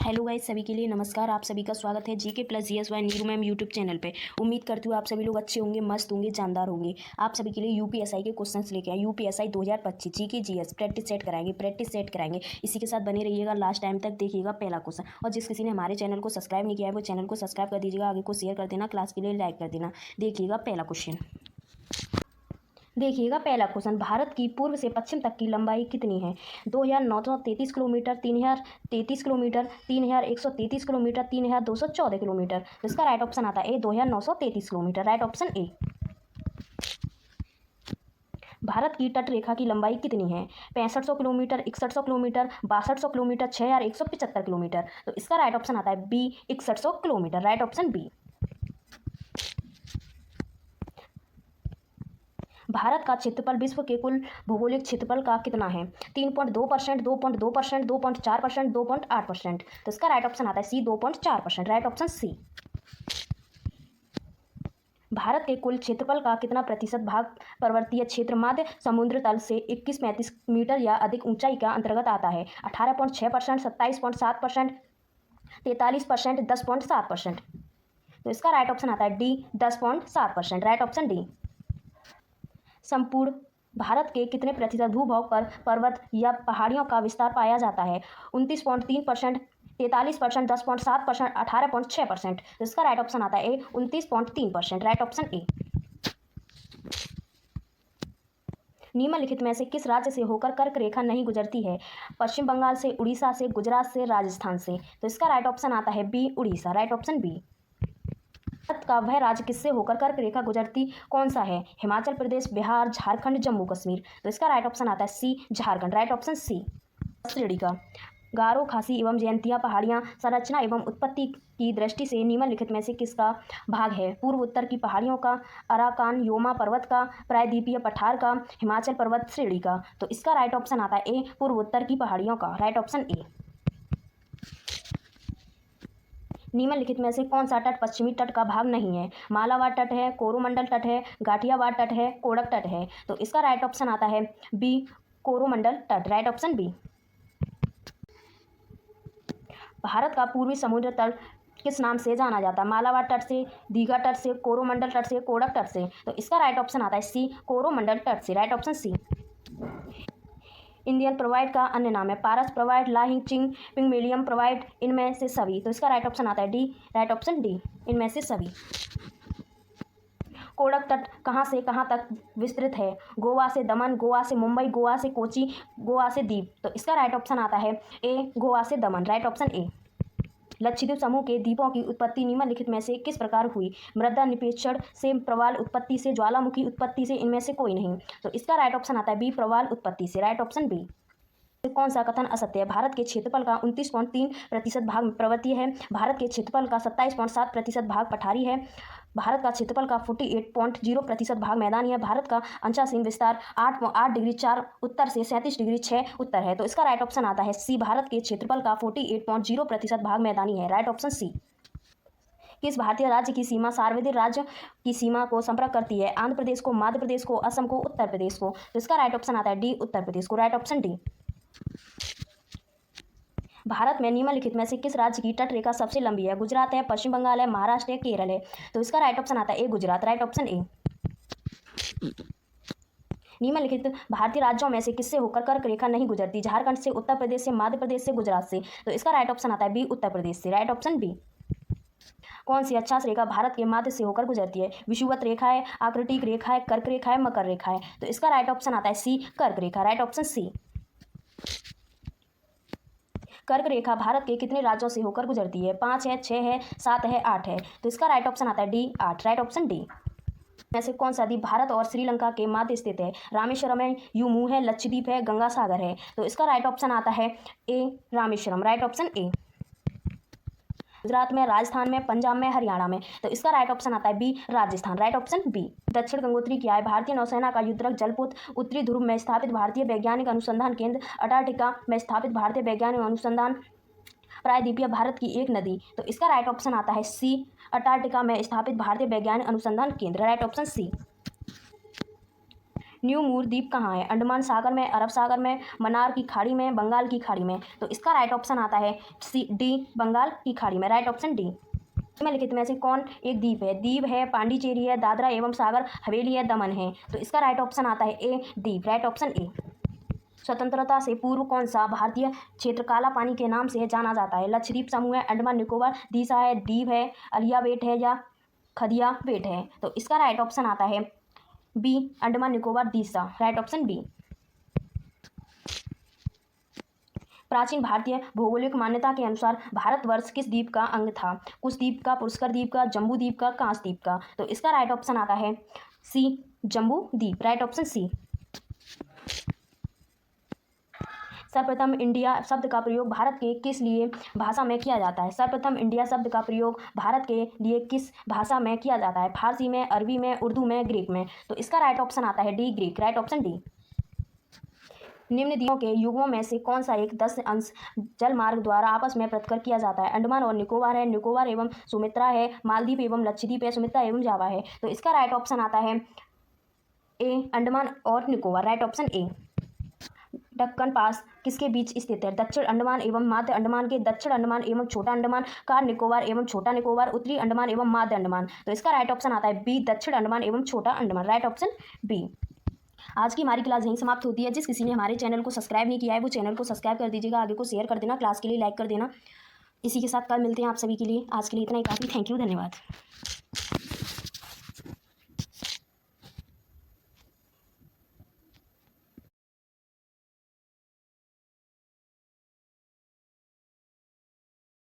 Hello guys, सभी के लिए नमस्कार। आप सभी का स्वागत है GK plus GS by Neeru ma'am YouTube channel पे। उम्मीद करती हूँ आप सभी लोग अच्छे होंगे, मस्त होंगे, जानदार होंगे। आप सभी के लिए यूपीएसआई के क्वेश्चंस लेके आए। UPSI 2025 GK GS practice set कराएंगे। इसी के साथ बने रहिएगा, लास्ट टाइम तक देखिएगा पहला क्वेश्चन। और जिस किसी ने हमारे चैनल को सब्सक्राइब नहीं किया है वो चैनल को सब्सक्राइब कर दीजिएगा, आगे को शेयर कर देना, क्लास के लिए लाइक कर देना। देखिएगा पहला क्वेश्चन। देखिएगा पहला क्वेश्चन, भारत की पूर्व से पश्चिम तक की लंबाई कितनी है? 2933 किलोमीटर, 3033 किलोमीटर, 3133 किलोमीटर, 3214 किलोमीटर। तो इसका राइट ऑप्शन आता है ए 2933 किलोमीटर। राइट ऑप्शन ए। भारत की तट रेखा की लंबाई कितनी है? 6500 किलोमीटर, 6100 किलोमीटर, 6200 किलोमीटर, 6175 किलोमीटर। तो इसका राइट ऑप्शन आता है B 6100 kilometre. Right option B. भारत का क्षेत्रफल विश्व के कुल भौगोलिक क्षेत्रफल का कितना है? 3.2%, 2.2%, 2.4%, 2.8%। तो इसका राइट ऑप्शन आता है C 2.4%। Right option C. Bharat के कुल क्षेत्रफल का कितना प्रतिशत भाग पर्वतीय क्षेत्र मध्य समुद्र तल से 21-35 मीटर या अधिक ऊंचाई का अंतर्गत आता है? 18.6%, 27.7%, 43%, 10.7%। तो इसका राइट ऑप्शन आता है डी 10.7%। Right option D. संपूर्ण भारत के कितने प्रतिशत भूभाग पर पर्वत या पहाड़ियों का विस्तार पाया जाता है? 29.3%, 43%, 10.7%, 18.6%। तो इसका राइट ऑप्शन आता है ए 29.3%। Right option A. निम्नलिखित में से किस राज्य से होकर कर्क रेखा नहीं गुजरती है? पश्चिम बंगाल से, उड़ीसा से, गुजरात से, राजस्थान से। तो इसका राइट ऑप्शन आता है B Orissa. Right option B. भारत का वह राज्य किससे होकर कर्क रेखा गुजरती कौन सा है? हिमाचल प्रदेश, बिहार, झारखंड, जम्मू कश्मीर। तो इसका राइट ऑप्शन आता है C Jharkhand. Right option C. श्रेणी का गारो, खासी एवं जयंतिया पहाड़ियां संरचना एवं उत्पत्ति की दृष्टि से निम्नलिखित में से किसका भाग है? पूर्व उत्तर की पहाड़ियों का, अराकान योमा पर्वत का, प्रायद्वीपीय पठार का, हिमाचल पर्वत श्रेणी का। तो इसका राइट ऑप्शन आता है ए पूर्व उत्तर की पहाड़ियों का। Right option A. निम्नलिखित में से कौन सा तट पश्चिमी तट का भाग नहीं है? मालाबार तट है, कोरोमंडल तट है, गाठियावाड़ तट है, कोडक तट है। तो इसका राइट ऑप्शन आता है बी कोरोमंडल तट। Right option B. भारत का पूर्वी समुद्र तल किस नाम से जाना जाता है? मालाबार तट से, दीघा तट से, कोरोमंडल तट से, कोडक तट से। तो इसका राइट ऑप्शन आता है सी कोरोमंडल तट से। Right option C. Indian provide का अन्य नाम है? पारस प्रोवाइड, लाहिंग चिंग, पिंगमेलियन प्रोवाइड, इनमें से सभी। तो इसका राइट ऑप्शन आता है डी। राइट ऑप्शन डी, इनमें से सभी। कोडक तट कहाँ से कहाँ तक विस्तृत है? गोवा से दमन, गोवा से मुंबई, गोवा से कोची, गोवा से द्वीप। तो इसका राइट ऑप्शन आता है ए गोवा से दमन। राइट ऑप्शन ए। लक्षद्वीप समूह के द्वीपों की उत्पत्ति निम्नलिखित में से किस प्रकार हुई? मृदा निपेक्षण से, प्रवाल उत्पत्ति से, ज्वालामुखी उत्पत्ति से, इनमें से कोई नहीं। तो इसका राइट ऑप्शन आता है बी प्रवाल उत्पत्ति से। Right option B. कौन सा कथन असत्य है? भारत के क्षेत्रफल का 29.3% भाग पर्वतीय है, भारत के क्षेत्रफल का 27.7% भाग पठारी है, भारत का क्षेत्रफल का 48.0% भाग मैदानी है, भारत का अंशासीन विस्तार 8 डिग्री 4 उत्तर से 37 डिग्री 6 उत्तर है। तो इसका राइट ऑप्शन आता है सी भारत के क्षेत्रफल का 48.0% भाग मैदानी है। Right option C. किस भारतीय राज्य की सीमा सार्वधिक राज्य की सीमा को संपर्क करती है? आंध्र प्रदेश को, मध्य प्रदेश को, असम को, उत्तर प्रदेश को। तो इसका राइट ऑप्शन आता है डी उत्तर प्रदेश को। Right option D. भारत में निम्नलिखित में से किस राज्य की तट रेखा सबसे लंबी है? गुजरात है, पश्चिम बंगाल है, महाराष्ट्र है, केरल है। तो इसका राइट ऑप्शन आता है A Gujarat. Right option A. निम्नलिखित भारतीय राज्यों में से किससे होकर कर्क रेखा नहीं गुजरती? झारखंड से, उत्तर प्रदेश से, मध्य प्रदेश से, गुजरात से। तो इसका राइट ऑप्शन आता है बी उत्तर प्रदेश से। Right option B. कौन सी अक्षांश रेखा भारत के मध्य से होकर गुजरती है? विषुवत रेखा है, आकृतिक रेखा है, कर्क रेखा है, मकर रेखा है। तो इसका राइट ऑप्शन आता है सी कर्क रेखा। राइट ऑप्शन सी। कर्क रेखा भारत के कितने राज्यों से होकर गुजरती है? 5 है, 6 है, 7 है, 8 है। तो इसका राइट ऑप्शन आता है डी 8। Right option D. में से कौन सा द्वीप भारत और श्रीलंका के मध्य स्थित है? रामेश्वरम है, युमू है, लक्षद्वीप है, गंगा सागर है। तो इसका राइट ऑप्शन आता है A Rameswaram. Right option A. Gujarat में, राजस्थान में, पंजाब में, हरियाणा में। तो इसका राइट ऑप्शन आता है B Rajasthan. Right option B. Dakshin Gangotri क्या है? भारतीय नौसेना का युद्धक जलपोत, उत्तरी ध्रुव में स्थापित भारतीय वैज्ञानिक अनुसंधान केंद्र, अंटार्कटिका में स्थापित भारतीय वैज्ञानिक अनुसंधान, प्रायद्वीपीय भारत की एक नदी। तो इसका राइट ऑप्शन आता है सी अंटार्कटिका में स्थापित भारतीय वैज्ञानिक अनुसंधान केंद्र। Right option C. New Moore द्वीप कहाँ है? अंडमान सागर में, अरब सागर में, मन्नार की खाड़ी में, बंगाल की खाड़ी में। तो इसका राइट ऑप्शन आता है सी डी, बंगाल की खाड़ी में। Right option D. निम्नलिखित में से कौन एक द्वीप है? द्वीप है, पांडिचेरी है, दादरा एवं सागर हवेली है, दमन है। तो इसका राइट ऑप्शन आता है ए, द्वीप। राइट ऑप्शन ए। स्वतंत्रता से पूर्व कौन सा भारतीय क्षेत्र काला पानी के नाम से जाना जाता है? लक्षद्वीप समूह है, अंडमान निकोबार, दीसा है, दीव है, अलिया बेट है या खदिया बेट है। तो इसका राइट ऑप्शन आता है B, Andaman Nicobar Deesa. Right option B. प्राचीन भारतीय भौगोलिक मान्यता के अनुसार भारतवर्ष किस द्वीप का अंग था? कुश द्वीप का, पुष्कर द्वीप का, जम्बू द्वीप का, कांस द्वीप का। तो इसका राइट ऑप्शन आता है C, Jambu Dweep. Right option C. सर्वप्रथम इंडिया शब्द का प्रयोग भारत के किस लिए भाषा में किया जाता है? सर्वप्रथम इंडिया शब्द का प्रयोग भारत के लिए किस भाषा में किया जाता है? फारसी में, अरबी में, उर्दू में, ग्रीक में। तो इसका राइट ऑप्शन आता है D, Greek. Right option D. निम्न द्वीपों के युगों में से कौन सा एक 10 अंश जल मार्ग द्वारा आपस में पृथक्कर किया जाता है? अंडमान और निकोबार है, निकोबार एवं सुमित्रा है, मालदीव एवं लक्षद्वीप है, सुमित्रा एवं जावा है। तो इसका राइट ऑप्शन आता है ए, अंडमान और Nicobar. Right option A. Deccan pass किसके बीच स्थित है? दक्षिण अंडमान एवं मध्य अंडमान के, दक्षिण अंडमान एवं छोटा अंडमान, कार निकोबार एवं छोटा निकोबार, उत्तरी अंडमान एवं मध्य अंडमान। तो इसका राइट ऑप्शन आता है बी, दक्षिण अंडमान एवं छोटा अंडमान। Right option B. आज की हमारी क्लास यहीं समाप्त होती है। जिस किसी ने हमारे चैनल को सब्सक्राइब नहीं किया है वो चैनल को सब्सक्राइब कर दीजिएगा, आगे को शेयर कर देना, क्लास के लिए लाइक कर देना। इसी के साथ कल मिलते हैं आप सभी के लिए। आज के लिए इतना ही काफ़ी। थैंक यू, धन्यवाद।